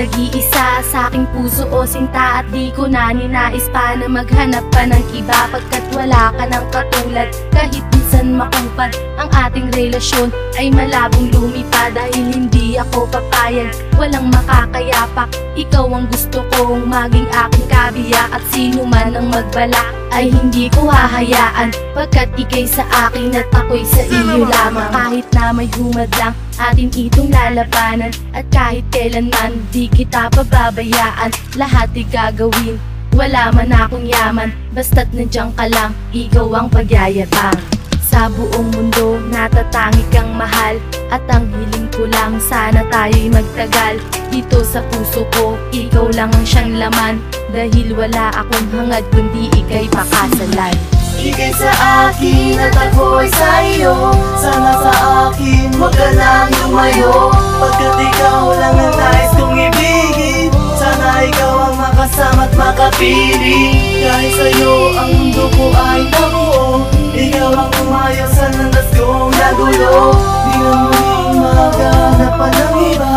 nag-iisa sa aking puso o sinta, at di ko na ninais pa na maghanap pa ng iba, pagkat wala ka ng katulad. Kahit minsan makupad ang ating relasyon, ay malabong lumipad dahil hindi ako papayag. Walang makakayapak, ikaw ang gusto kong maging aking kabiyak, at sino man ang magbala ay hindi ko hahayaan, pagkat ikay sa akin at ako'y sa iyo lamang. Kahit na may humad lang, atin itong lalabanan, at kahit kailanman di kita pababayaan. Lahat di gagawin, wala man akong yaman, basta't nandiyan ka lang, ikaw ang pagyayabang. Sa buong mundo natatangi kang mahal, at ang hiling ko lang sana tayo'y magtagal. Dito sa puso ko, ikaw lang ang siyang laman, dahil wala akong hangad kundi ika'y pakasalan. Ika'y sa akin at ako'y sa iyo, sana sa akin huwag ka nang lumayo, pagkat ikaw lang ang nais kong ibigin. Sana ikaw ang makasama at makapili, dahil sa'yo ang mundo ko ay nabuo. Ikaw ang umayos sa landas kong nagulo, di na muling maghanap pa ng iba.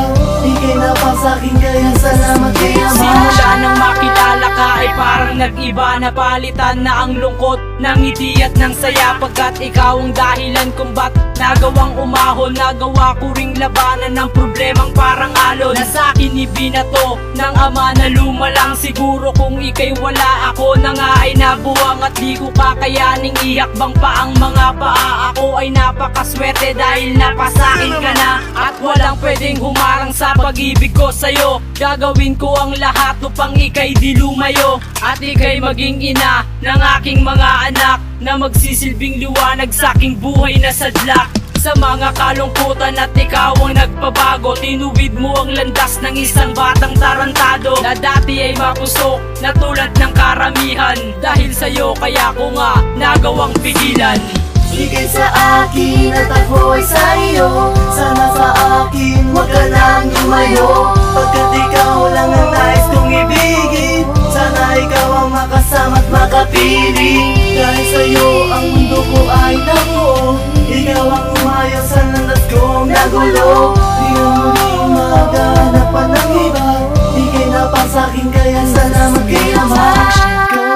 Ika'y napasakin kaya salamat kaya Simula nang makilala ka ay parang nag-iba, napalitan na ang lungkot ng ngiti at ng saya, pagkat ikaw ang dahilan kung ba't nagawang umahon. Nagawa ko ring labanan ng problemang parang alon, na sa'kin ibinato ng ama na lumalang. Siguro kung ika'y wala, ako na nga ay nabuwang, at di ko kakayaning ihakbang pa ang mga paa. Ako ay napakaswerte dahil napasakin ka na, at walang pwedeng humarang sa pag-ibig ko sa'yo. Gagawin ko ang lahat upang ika'y di lumayo, at ika'y maging ina ng aking mga anak, na magsisilbing liwanag sa aking buhay na sadlak. Sa mga kalungkutan at ikaw ang nagpabago, tinuwid mo ang landas ng isang batang tarantado, na dati ay mapusok na tulad ng karamihan. Dahil sa'yo kaya ko nga nagawang pigilan. Ika'y sa akin at ako'y sa iyo, sana sa akin huwag ka nang lumayo, pagkat ikaw lang ang nais kong ibigin. Sana ikaw ang makasama at makapili, dahil sa'yo ang mundo ko ay nabuo. Ikaw ang umayos sa landas kong nagulo, di na muling maghanap pa ng iba. Ika'y napasakin kaya salamat kaya ikaw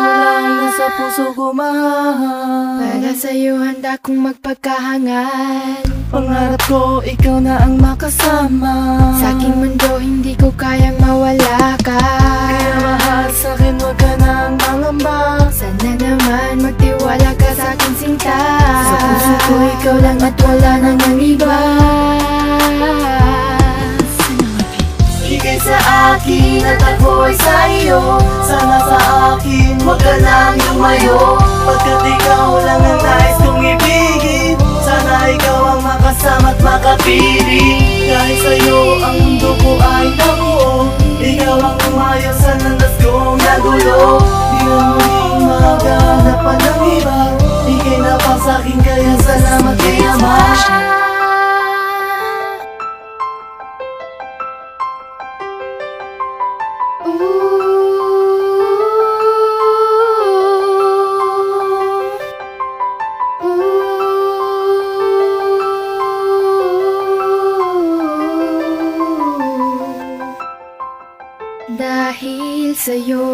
lang nasa puso ko mahal. Para sa'yo handa kong magpagkahangal, Pangarap ko ikaw na ang makasama. sa aking mundo hindi ko kayang mawala ka. Kaya mahal sa'kin huwag ka nang mangamba, Sana naman magtiwala ka sa aking sinta. sa puso ko ikaw lang at wala nang ang iba. Ika'y sa akin at ako'y sa iyo, sana sa akin huwag ka nang lumayo, pagkat ikaw lang ang nais kong ibigin. Sana ikaw ang makasama at makapili, dahil sa'yo ang mundo ko ay nabuo. Ikaw ang umayos sa landas kong nagulo, di na muling maghanap pa ng iba. Ika'y napasakin kaya salamat kaya mahal. Dahil sa'yo